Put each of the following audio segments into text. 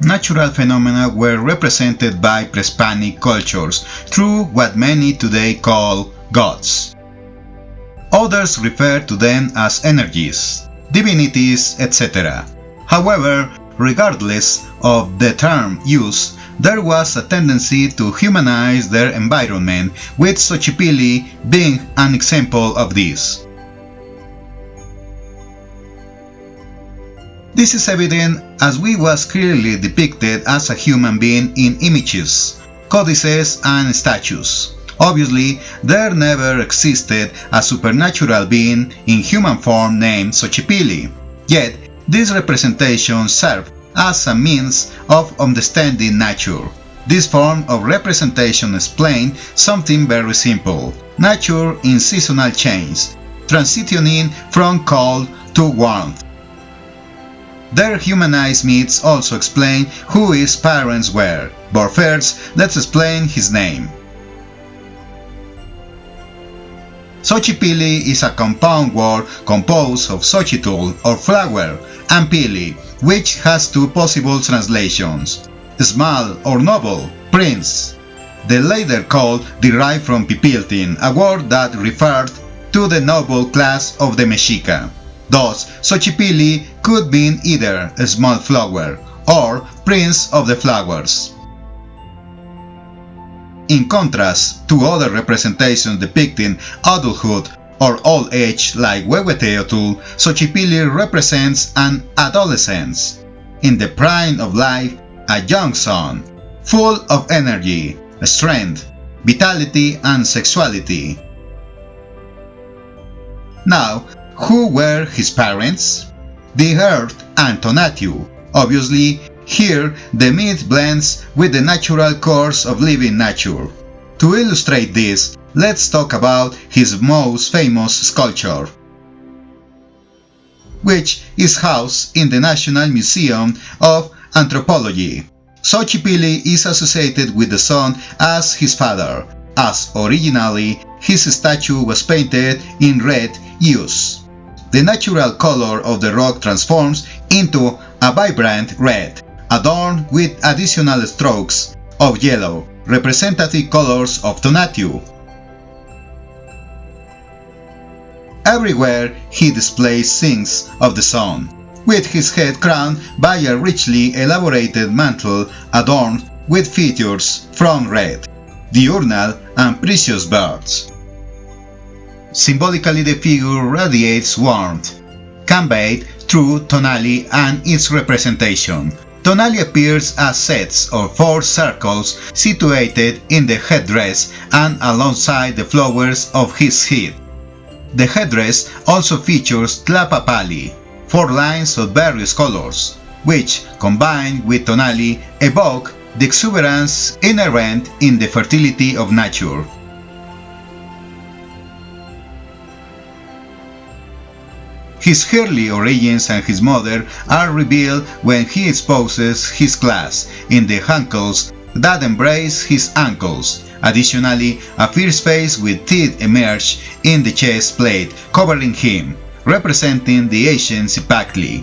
Natural phenomena were represented by prehispanic cultures through what many today call gods. Others refer to them as energies, divinities, etc. However, regardless of the term use, there was a tendency to humanize their environment, with Xochipilli being an example of this. This is evident as he was clearly depicted as a human being in images, codices, and statues. Obviously, there never existed a supernatural being in human form named Xochipilli, yet this representation served as a means of understanding nature. This form of representation explained something very simple: nature in seasonal change, transitioning from cold to warmth. Their humanized myths also explain who his parents were, but first let's explain his name. Xochipilli is a compound word composed of Xochitl or flower and Pili, which has two possible translations: small or noble, prince. The latter called derived from Pipiltin, a word that referred to the noble class of the Mexica. Thus, Xochipilli could mean either a small flower or prince of the flowers. In contrast to other representations depicting adulthood or old age like Huehueteotl, Xochipilli represents an adolescence, in the prime of life, a young son, full of energy, strength, vitality, and sexuality. Now, who were his parents? The Earth and Tonatiuh. Obviously, here the myth blends with the natural course of living nature. To illustrate this, let's talk about his most famous sculpture, which is housed in the National Museum of Anthropology. Xochipilli is associated with the sun as his father, as originally his statue was painted in red hues. The natural color of the rock transforms into a vibrant red, adorned with additional strokes of yellow, representative colors of Tonatiuh. Everywhere he displays scenes of the sun, with his head crowned by a richly elaborated mantle adorned with features from red, diurnal and precious birds. Symbolically, the figure radiates warmth, conveyed through tonali and its representation. Tonali appears as sets or four circles situated in the headdress and alongside the flowers of his head. The headdress also features tlapapali, four lines of various colors, which, combined with tonali, evoke the exuberance inherent in the fertility of nature. His early origins and his mother are revealed when he exposes his clasp in the ankles that embrace his ankles. Additionally, a fierce face with teeth emerge in the chest plate covering him, representing the ancient Cipactli.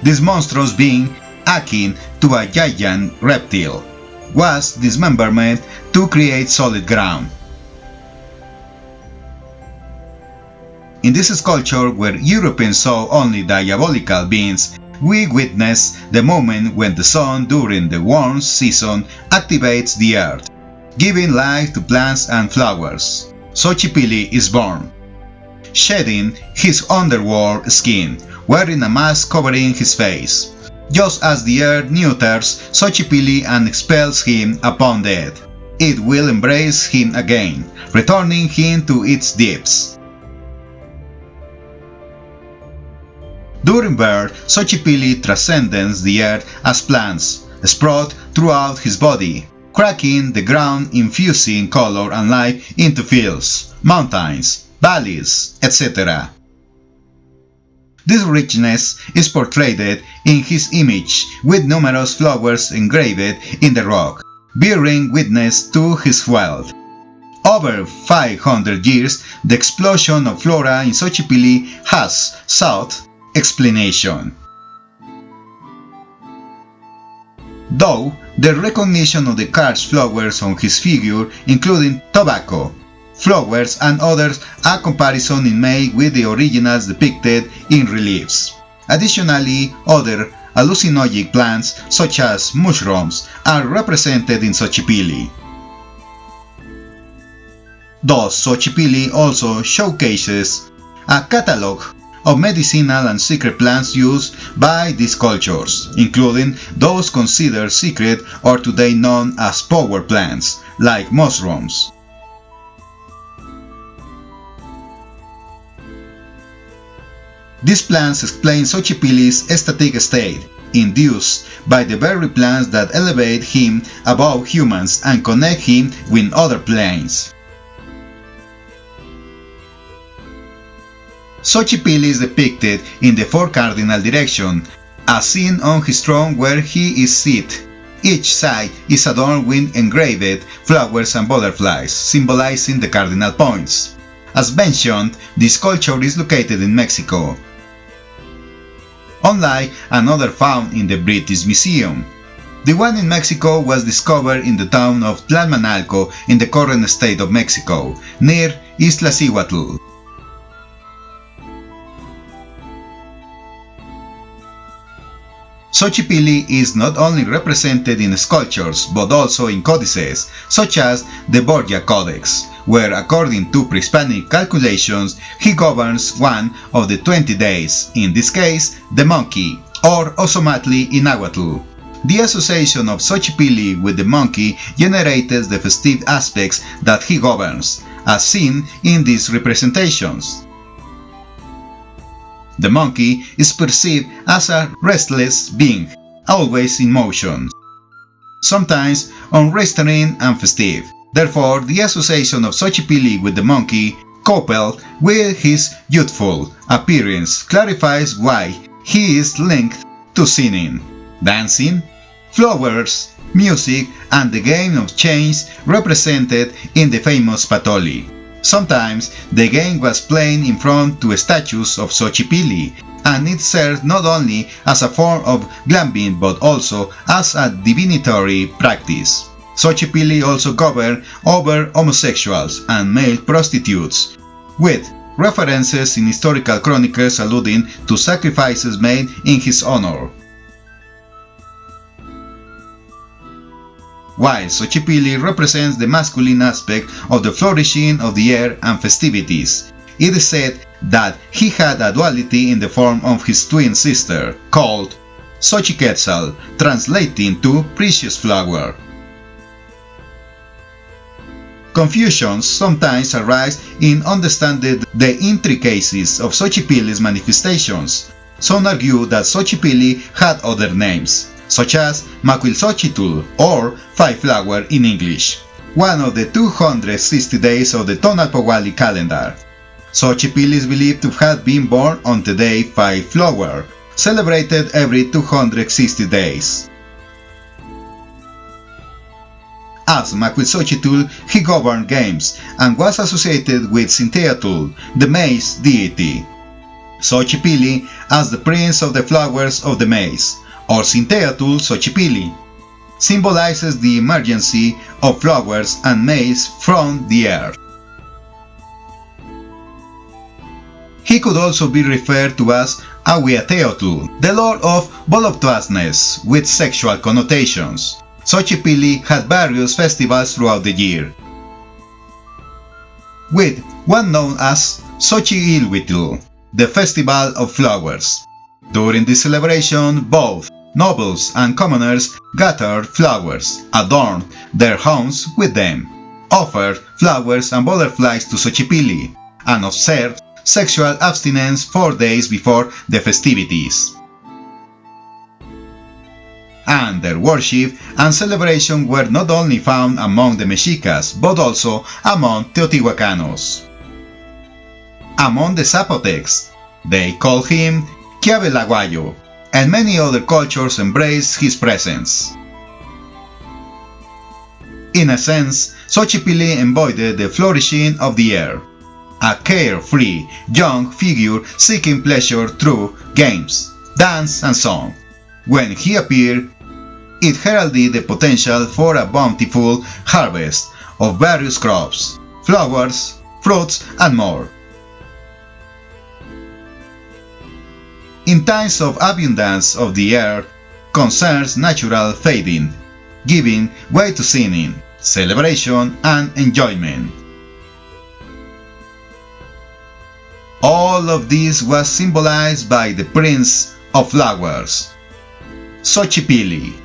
This monstrous being, akin to a giant reptile, was dismembered to create solid ground. In this sculpture, where Europeans saw only diabolical beings, we witness the moment when the sun during the warm season activates the earth, giving life to plants and flowers. Xochipilli is born, shedding his underworld skin, wearing a mask covering his face. Just as the earth neuters Xochipilli and expels him upon death, it will embrace him again, returning him to its depths. During birth, Xochipilli transcends the earth as plants sprout throughout his body, cracking the ground, infusing color and life into fields, mountains, valleys, etc. This richness is portrayed in his image with numerous flowers engraved in the rock, bearing witness to his wealth. Over 500 years, the explosion of flora in Xochipilli has sought explanation. though the recognition of the carved flowers on his figure, including tobacco, flowers and others, a comparison is made with the originals depicted in reliefs. Additionally, other hallucinogenic plants, such as mushrooms, are represented in Xochipilli. Thus, Xochipilli also showcases a catalogue of medicinal and secret plants used by these cultures, including those considered secret or today known as power plants, like mushrooms. These plants explain Xochipilli's ecstatic state, induced by the very plants that elevate him above humans and connect him with other planes. Xochipilli is depicted in the four cardinal directions, as seen on his throne where he is seated. Each side is adorned with engraved flowers and butterflies, symbolizing the cardinal points. As mentioned, this sculpture is located in Mexico, unlike another found in the British Museum. The one in Mexico was discovered in the town of Tlalmanalco in the current state of Mexico, near Iztaccíhuatl. Xochipilli is not only represented in sculptures but also in codices, such as the Borgia Codex, where according to pre-Hispanic calculations he governs one of the 20 days, in this case the monkey, or Ozomatli in Nahuatl. The association of Xochipilli with the monkey generates the festive aspects that he governs, as seen in these representations. The monkey is perceived as a restless being, always in motion, sometimes unrestrained and festive. Therefore, the association of Xochipilli with the monkey, coupled with his youthful appearance, clarifies why he is linked to singing, dancing, flowers, music, and the game of chance represented in the famous Patoli. Sometimes the game was played in front to statues of Xochipilli, and it served not only as a form of gambling but also as a divinatory practice. Xochipilli also governed over homosexuals and male prostitutes, with references in historical chronicles alluding to sacrifices made in his honor. While Xochipilli represents the masculine aspect of the flourishing of the air and festivities, it is said that he had a duality in the form of his twin sister, called Xochiquetzal, translating to precious flower. Confusions sometimes arise in understanding the intricacies of Xochipilli's manifestations. Some argue that Xochipilli had other names, such as Macuilxochitl or Five Flower in English, one of the 260 days of the Tonalpohualli calendar. Xochipilli is believed to have been born on the day Five Flower, celebrated every 260 days. As Macuilxochitl, he governed games and was associated with Cinteatl, the maize deity. Xochipilli as the prince of the flowers of the maize, or Cinteatl Xochipilli, symbolizes the emergency of flowers and maize from the earth. He could also be referred to as Ahuehueteotl, the lord of voluptuousness with sexual connotations. Xochipilli had various festivals throughout the year, with one known as Xochipilli, the Festival of Flowers. During this celebration, both nobles and commoners gathered flowers, adorned their homes with them, offered flowers and butterflies to Xochipilli, and observed sexual abstinence 4 days before the festivities. And their worship and celebration were not only found among the Mexicas, but also among Teotihuacanos. Among the Zapotecs, they called him Quiabelaguayo, and many other cultures embraced his presence. In a sense, Xochipilli embodied the flourishing of the air, a carefree young figure seeking pleasure through games, dance and song. When he appeared, It heralded the potential for a bountiful harvest of various crops, flowers, fruits, and more. In times of abundance of the earth, concerns natural fading, giving way to singing, celebration, and enjoyment. All of this was symbolized by the Prince of Flowers, Xochipilli,